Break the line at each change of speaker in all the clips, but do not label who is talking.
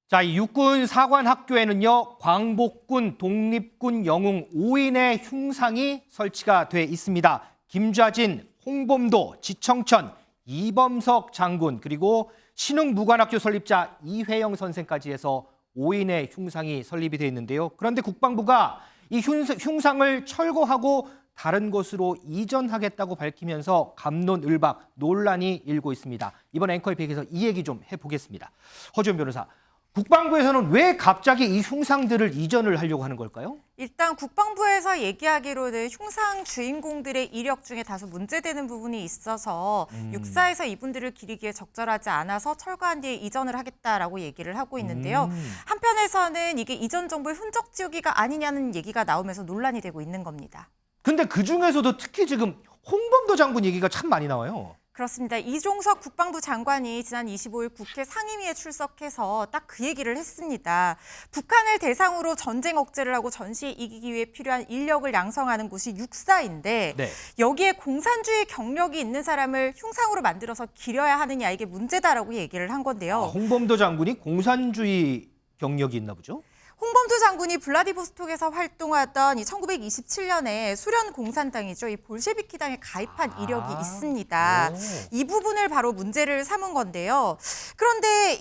자, 이 육군 사관학교에는요, 광복군, 독립군 영웅 5인의 흉상이 설치가 돼 있습니다. 김좌진, 홍범도, 지청천, 이범석 장군, 그리고 신흥무관학교 설립자 이회영 선생까지 해서 5인의 흉상이 설립이 돼 있는데요. 그런데 국방부가 이 흉상을 철거하고 다른 곳으로 이전하겠다고 밝히면서 갑론을박 논란이 일고 있습니다. 이번 앵커의 팩에서 이 얘기 좀 해보겠습니다. 허지원 변호사, 국방부에서는 왜 갑자기 이 흉상들을 이전을 하려고 하는 걸까요?
일단 국방부에서 얘기하기로는 흉상 주인공들의 이력 중에 다소 문제되는 부분이 있어서 육사에서 이분들을 기리기에 적절하지 않아서 철거한 뒤에 이전을 하겠다라고 얘기를 하고 있는데요. 한편에서는 이게 이전 정부의 흔적 지우기가 아니냐는 얘기가 나오면서 논란이 되고 있는 겁니다.
근데 그중에서도 특히 지금 홍범도 장군 얘기가 참 많이 나와요.
그렇습니다. 이종석 국방부 장관이 지난 25일 국회 상임위에 출석해서 딱 그 얘기를 했습니다. 북한을 대상으로 전쟁 억제를 하고 전시에 이기기 위해 필요한 인력을 양성하는 곳이 육사인데
네.
여기에 공산주의 경력이 있는 사람을 흉상으로 만들어서 기려야 하느냐 이게 문제다라고 얘기를 한 건데요.
홍범도 장군이 공산주의 경력이 있나 보죠?
홍범도 장군이 블라디보스톡에서 활동하던 1927년에 소련 공산당이죠. 이 볼셰비키당에 가입한 이력이 있습니다. 이 부분을 바로 문제를 삼은 건데요. 그런데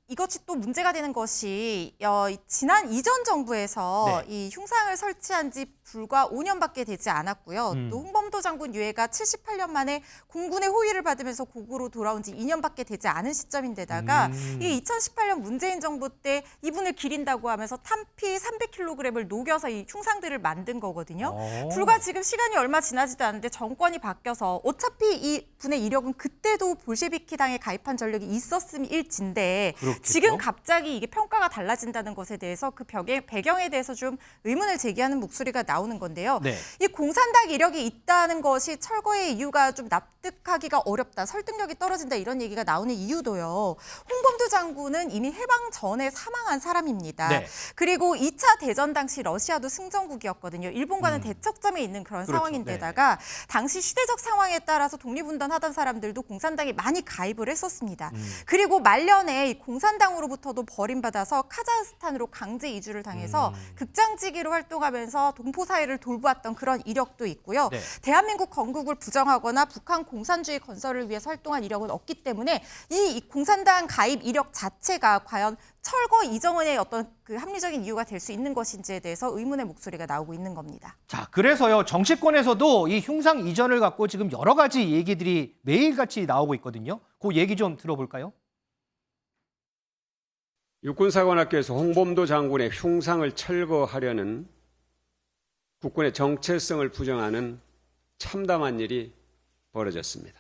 이것이 또 문제가 되는 것이 지난 이전 정부에서 이 흉상을 설치한 지 불과 5년밖에 되지 않았고요. 또 홍범도 장군 유해가 78년 만에 공군의 호위를 받으면서 고국으로 돌아온 지 2년밖에 되지 않은 시점인데다가 이 2018년 문재인 정부 때 이분을 기린다고 하면서 탄피 300kg을 녹여서 이 흉상들을 만든 거거든요. 불과 지금 시간이 얼마 지나지도 않은데 정권이 바뀌어서 어차피 이 분의 이력은 그때도 볼셰비키당에 가입한 전력이 있었음 일진데
그렇겠죠?
지금 갑자기 이게 평가가 달라진다는 것에 대해서 그 배경에 대해서 좀 의문을 제기하는 목소리가 나오는 건데요.
네.
이 공산당 이력이 있다는 것이 철거의 이유가 좀 납득하기가 어렵다, 설득력이 떨어진다 이런 얘기가 나오는 이유도요. 홍범도 장군은 이미 해방 전에 사망한 사람입니다.
네.
그리고 2차 대전 당시 러시아도 승전국이었거든요. 일본과는 대척점에 있는 그런
그렇죠.
상황인데다가 당시 시대적 상황에 따라서 독립운동하던 사람들도 공산당에 많이 가입을 했었습니다. 그리고 말년에 이 공산당으로부터도 버림받아서 카자흐스탄으로 강제 이주를 당해서 극장지기로 활동하면서 동포 사회를 돌보았던 그런 이력도 있고요.
네.
대한민국 건국을 부정하거나 북한 공산주의 건설을 위해 활동한 이력은 없기 때문에 이 공산당 가입 이력 자체가 과연 철거 이전의 어떤 그 합리적인 이유가 될 수 있는 것인지에 대해서 의문의 목소리가 나오고 있는 겁니다.
자, 그래서요, 정치권에서도 이 흉상 이전을 갖고 지금 여러 가지 얘기들이 매일같이 나오고 있거든요. 그 얘기 좀 들어볼까요?
육군사관학교에서 홍범도 장군의 흉상을 철거하려는 국군의 정체성을 부정하는 참담한 일이 벌어졌습니다.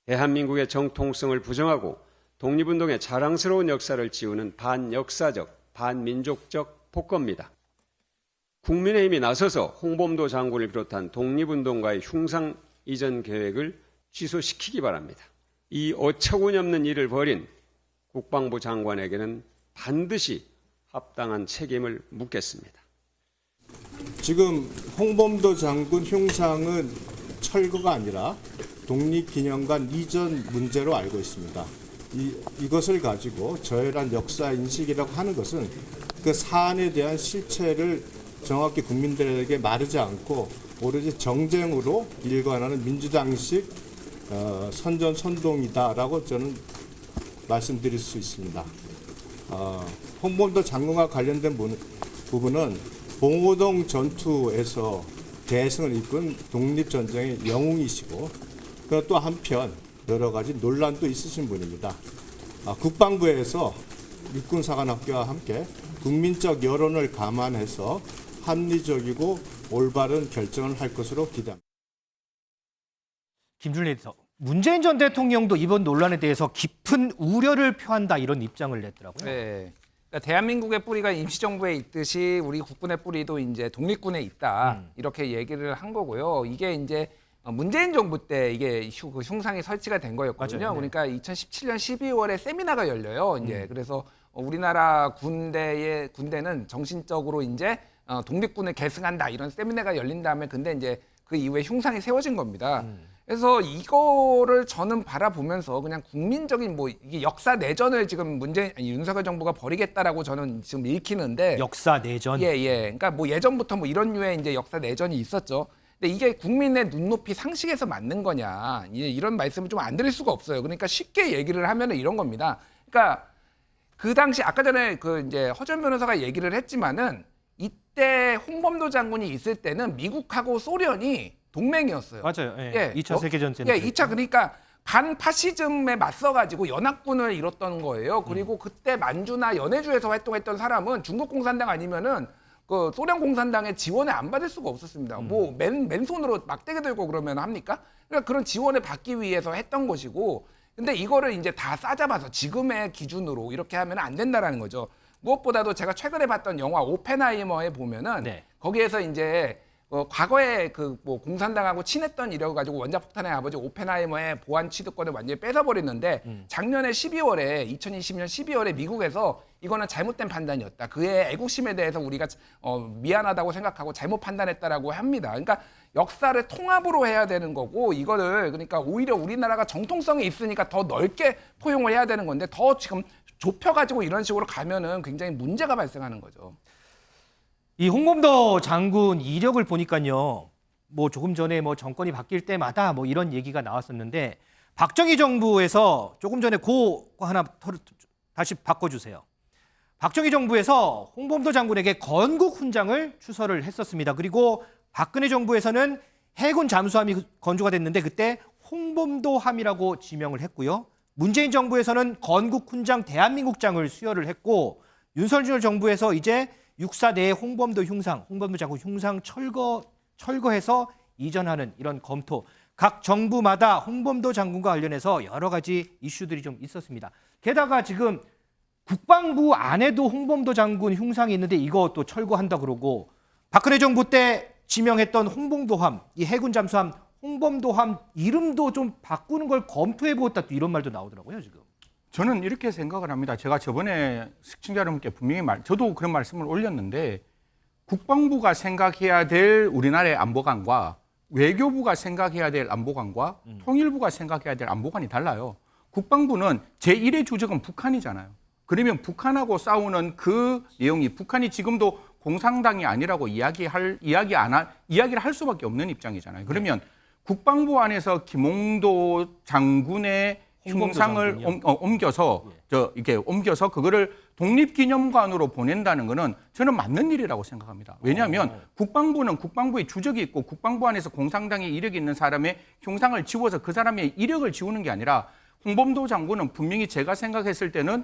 대한민국의 정통성을 부정하고 독립운동의 자랑스러운 역사를 지우는 반역사적, 반민족적 폭거입니다. 국민의힘이 나서서 홍범도 장군을 비롯한 독립운동가의 흉상 이전 계획을 취소시키기 바랍니다. 이 어처구니없는 일을 벌인 국방부 장관에게는 반드시 합당한 책임을 묻겠습니다.
지금 홍범도 장군 흉상은 철거가 아니라 독립기념관 이전 문제로 알고 있습니다. 이것을 가지고 저열한 역사 인식이라고 하는 것은 그 사안에 대한 실체를 정확히 국민들에게 말하지 않고 오로지 정쟁으로 일관하는 민주당식 선전선동이다라고 저는 말씀드릴 수 있습니다. 홍범도 장군과 관련된 부분은 봉오동 전투에서 대승을 이끈 독립전쟁의 영웅이시고 또 한편 여러 가지 논란도 있으신 분입니다. 국방부에서 육군사관학교와 함께 국민적 여론을 감안해서 합리적이고 올바른 결정을 할 것으로 기대합니다.
김준일 에디터, 문재인 전 대통령도 이번 논란에 대해서 깊은 우려를 표한다 이런 입장을 냈더라고요.
네. 그러니까 대한민국의 뿌리가 임시정부에 있듯이 우리 국군의 뿌리도 이제 독립군에 있다 이렇게 얘기를 한 거고요. 이게 이제 문재인 정부 때 이게 흉상이 설치가 된 거였거든요.
맞아요. 네.
그러니까 2017년 12월에 세미나가 열려요. 이제 그래서 우리나라 군대는 정신적으로 이제 독립군을 계승한다 이런 세미나가 열린 다음에 근데 이제 그 이후에 흉상이 세워진 겁니다. 그래서 이거를 저는 바라보면서 그냥 국민적인 뭐 이게 역사 내전을 지금 윤석열 정부가 벌이겠다라고 저는 지금 읽히는데
역사 내전.
예. 그러니까 뭐 예전부터 뭐 이런 류의 이제 역사 내전이 있었죠. 근데 이게 국민의 눈높이 상식에서 맞는 거냐 이런 말씀을 좀 안 드릴 수가 없어요. 그러니까 쉽게 얘기를 하면은 이런 겁니다. 그러니까 그 당시 아까 전에 그 이제 허준 변호사가 얘기를 했지만은 이때 홍범도 장군이 있을 때는 미국하고 소련이 동맹이었어요.
맞아요. 예. 2차 세계전쟁.
예, 2차 그러니까 반파시즘에 맞서가지고 연합군을 이뤘던 거예요. 그리고 그때 만주나 연해주에서 활동했던 사람은 중국 공산당 아니면은 그 소련 공산당의 지원을 안 받을 수가 없었습니다. 뭐 맨손으로 막대기 들고 그러면 합니까? 그러니까 그런 지원을 받기 위해서 했던 것이고, 근데 이거를 이제 다 싸잡아서 지금의 기준으로 이렇게 하면 안 된다라는 거죠. 무엇보다도 제가 최근에 봤던 영화 오펜하이머에 보면은
네.
거기에서 이제 과거에 그 뭐 공산당하고 친했던 이래 가지고 원자폭탄의 아버지 오펜하이머의 보안 취득권을 완전히 뺏어버렸는데 작년에 12월에 2020년 12월에 미국에서 이거는 잘못된 판단이었다. 그의 애국심에 대해서 우리가 미안하다고 생각하고 잘못 판단했다라고 합니다. 그러니까 역사를 통합으로 해야 되는 거고 이거를 그러니까 오히려 우리나라가 정통성이 있으니까 더 넓게 포용을 해야 되는 건데 더 지금 좁혀가지고 이런 식으로 가면은 굉장히 문제가 발생하는 거죠.
이 홍범도 장군 이력을 보니까요. 뭐 조금 전에 뭐 정권이 바뀔 때마다 뭐 이런 얘기가 나왔었는데 박정희 정부에서 조금 전에 고 하나 다시 바꿔주세요. 박정희 정부에서 홍범도 장군에게 건국 훈장을 추서를 했었습니다. 그리고 박근혜 정부에서는 해군 잠수함이 건조가 됐는데 그때 홍범도함이라고 지명을 했고요. 문재인 정부에서는 건국 훈장 대한민국장을 수여를 했고 윤석열 정부에서 이제 육사 내의 홍범도 장군 흉상 철거해서 이전하는 이런 검토. 각 정부마다 홍범도 장군과 관련해서 여러 가지 이슈들이 좀 있었습니다. 게다가 지금 국방부 안에도 홍범도 장군 흉상이 있는데 이거 또 철거한다 그러고 박근혜 정부 때 지명했던 홍범도함, 이 해군 잠수함 홍범도함 이름도 좀 바꾸는 걸 검토해보았다 또 이런 말도 나오더라고요 지금.
저는 이렇게 생각을 합니다. 제가 저번에 시청자 여러분께 분명히 저도 그런 말씀을 올렸는데 국방부가 생각해야 될 우리나라의 안보관과 외교부가 생각해야 될 안보관과 통일부가 생각해야 될 안보관이 달라요. 국방부는 제1의 주적은 북한이잖아요. 그러면 북한하고 싸우는 그 내용이 북한이 지금도 공산당이 아니라고 이야기를 할 수밖에 없는 입장이잖아요. 그러면 국방부 안에서 김홍도 장군의 흉상을 옮겨서 옮겨서 그거를 독립기념관으로 보낸다는 거는 저는 맞는 일이라고 생각합니다. 왜냐하면 국방부는 국방부의 주적이 있고 국방부 안에서 공산당의 이력이 있는 사람의 흉상을 지워서 그 사람의 이력을 지우는 게 아니라 홍범도 장군은 분명히 제가 생각했을 때는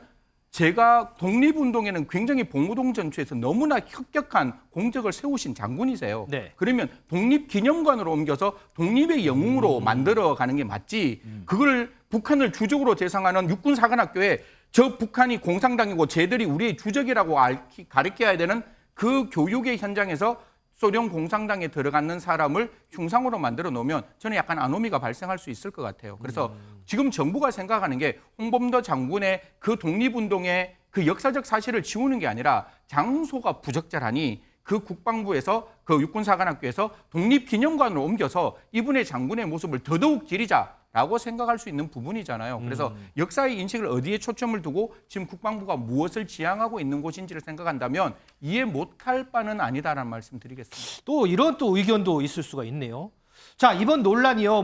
제가 독립운동에는 굉장히 봉오동 전투에서 너무나 혁혁한 공적을 세우신 장군이세요.
네.
그러면 독립기념관으로 옮겨서 독립의 영웅으로 만들어가는 게 맞지. 그걸 북한을 주적으로 대상하는 육군사관학교에 저 북한이 공산당이고 쟤들이 우리의 주적이라고 가르쳐야 되는 그 교육의 현장에서 소련 공산당에 들어가는 사람을 흉상으로 만들어 놓으면 저는 약간 아노미가 발생할 수 있을 것 같아요. 그래서 지금 정부가 생각하는 게 홍범도 장군의 그 독립운동의 그 역사적 사실을 지우는 게 아니라 장소가 부적절하니 그 국방부에서 그 육군사관학교에서 독립기념관으로 옮겨서 이분의 장군의 모습을 더더욱 기리자라고 생각할 수 있는 부분이잖아요. 그래서 역사의 인식을 어디에 초점을 두고 지금 국방부가 무엇을 지향하고 있는 곳인지를 생각한다면 이해 못할 바는 아니다라는 말씀 드리겠습니다.
또 이런 또 의견도 있을 수가 있네요. 자, 이번 논란이요.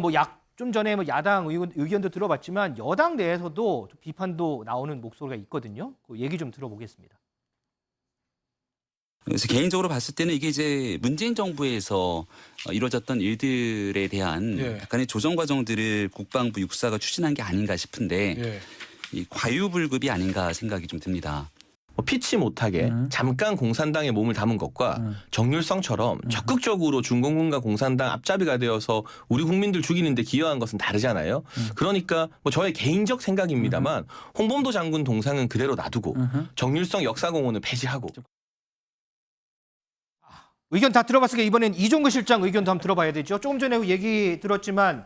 좀 전에 야당 의견도 들어봤지만 여당 내에서도 비판도 나오는 목소리가 있거든요. 그 얘기 좀 들어보겠습니다.
그래서 개인적으로 봤을 때는 이게 이제 문재인 정부에서 이루어졌던 일들에 대한 약간의 조정 과정들을 국방부 육사가 추진한 게 아닌가 싶은데 이 과유불급이 아닌가 생각이 좀 듭니다.
피치 못하게 잠깐 공산당의 몸을 담은 것과 정률성처럼 적극적으로 중공군과 공산당 앞잡이가 되어서 우리 국민들 죽이는 데 기여한 것은 다르잖아요. 그러니까 뭐 저의 개인적 생각입니다만 홍범도 장군 동상은 그대로 놔두고 정률성 역사공원을 폐지하고.
의견 다 들어봤으니까 이번엔 이종근 실장 의견도 한번 들어봐야 되죠. 조금 전에 얘기 들었지만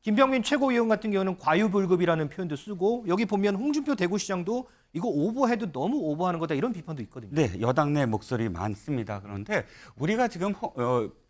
김병민 최고위원 같은 경우는 과유불급이라는 표현도 쓰고 여기 보면 홍준표 대구시장도 이거 오버해도 너무 오버하는 거다 이런 비판도 있거든요.
네, 여당 내 목소리 많습니다. 그런데 우리가 지금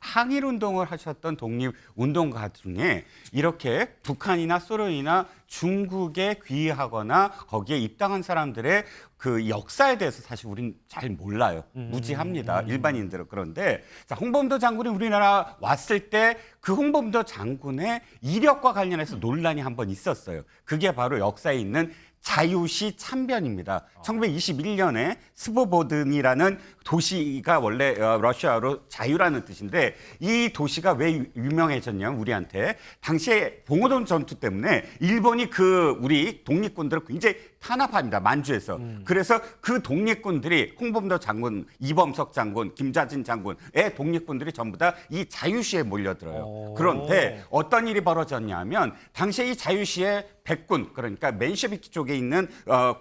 항일 운동을 하셨던 독립 운동가 중에 이렇게 북한이나 소련이나 중국에 귀의하거나 거기에 입당한 사람들의 그 역사에 대해서 사실 우리는 잘 몰라요. 무지합니다. 일반인들은. 그런데 자, 홍범도 장군이 우리나라 왔을 때 그 홍범도 장군의 이력과 관련해서 논란이 한번 있었어요. 그게 바로 역사에 있는 자유시 참변입니다. 1921년에 스보보든이라는 도시가 원래 러시아어로 자유라는 뜻인데 이 도시가 왜 유명해졌냐면 우리한테 당시에 봉오동 전투 때문에 일본이 그 우리 독립군들을 굉장히 탄압합니다. 만주에서. 그래서 그 독립군들이 홍범도 장군, 이범석 장군, 김자진 장군의 독립군들이 전부 다 이 자유시에 몰려들어요. 그런데 어떤 일이 벌어졌냐면 당시에 이 자유시에 백군, 그러니까 맨셰비키 쪽에 있는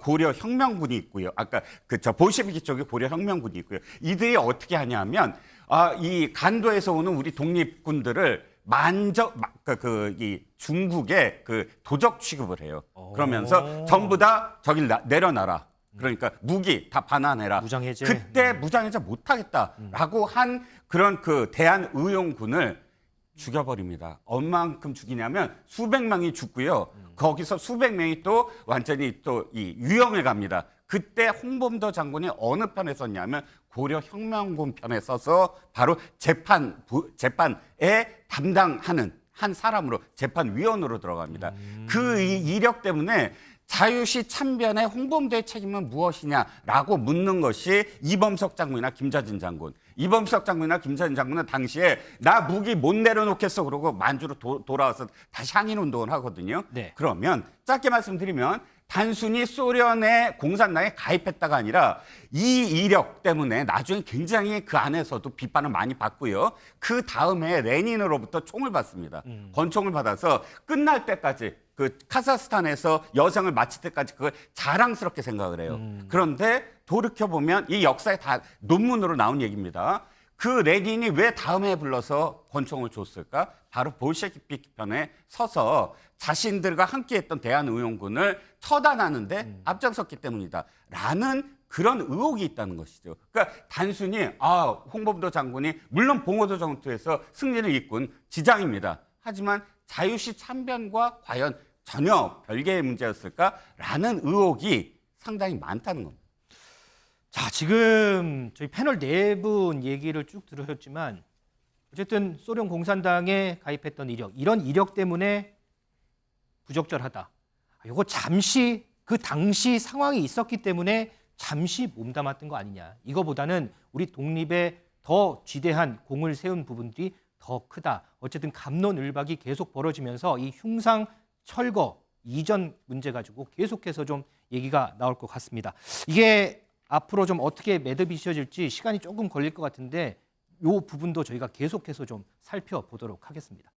고려 혁명군이 있고요. 아까 저 볼셰비키 쪽에 고려 혁명군이 있고요. 이들이 어떻게 하냐면 이 간도에서 오는 우리 독립군들을 이 중국에 그 도적 취급을 해요. 그러면서 전부 다 저길 내려놔라. 그러니까 무기 다 반환해라.
무장해제.
그때 무장해제 못하겠다라고 한 그런 그 대한의용군을 죽여버립니다. 얼만큼 죽이냐면 수백 명이 죽고요. 거기서 수백 명이 또 완전히 또 이 유영을 갑니다. 그때 홍범도 장군이 어느 편에 섰냐면 고려 혁명군 편에 서서 바로 재판에 담당하는 한 사람으로 재판위원으로 들어갑니다. 그 이력 때문에 자유시 참변의 홍범도의 책임은 무엇이냐라고 묻는 것이 이범석 장군이나 김자진 장군. 이범석 장군이나 김자진 장군은 당시에 나 무기 못 내려놓겠어 그러고 만주로 돌아와서 다시 항일 운동을 하거든요.
네.
그러면 짧게 말씀드리면 단순히 소련의 공산당에 가입했다가 아니라 이 이력 때문에 나중에 굉장히 그 안에서도 비판을 많이 받고요. 그 다음에 레닌으로부터 총을 받습니다. 권총을 받아서 끝날 때까지 그 카자흐스탄에서 여정을 마칠 때까지 그걸 자랑스럽게 생각을 해요. 그런데 돌이켜보면 이 역사에 다 논문으로 나온 얘기입니다. 그 레닌이 왜 다음에 불러서 권총을 줬을까? 바로 볼셰비키 편에 서서 자신들과 함께했던 대한의용군을 처단하는데 앞장섰기 때문이다. 라는 그런 의혹이 있다는 것이죠. 그러니까 단순히 홍범도 장군이 물론 봉오도 전투에서 승리를 이끈 지장입니다. 하지만 자유시 참변과 과연 전혀 별개의 문제였을까라는 의혹이 상당히 많다는 겁니다.
자, 지금 저희 패널 네 분 얘기를 쭉 들으셨지만 어쨌든 소련 공산당에 가입했던 이력, 이런 이력 때문에 부적절하다. 이거 잠시 그 당시 상황이 있었기 때문에 잠시 몸담았던 거 아니냐. 이거보다는 우리 독립에 더 지대한 공을 세운 부분들이 더 크다. 어쨌든 갑론을박이 계속 벌어지면서 이 흉상 철거 이전 문제 가지고 계속해서 좀 얘기가 나올 것 같습니다. 이게 앞으로 좀 어떻게 매듭이 씌워질지 시간이 조금 걸릴 것 같은데 이 부분도 저희가 계속해서 좀 살펴보도록 하겠습니다.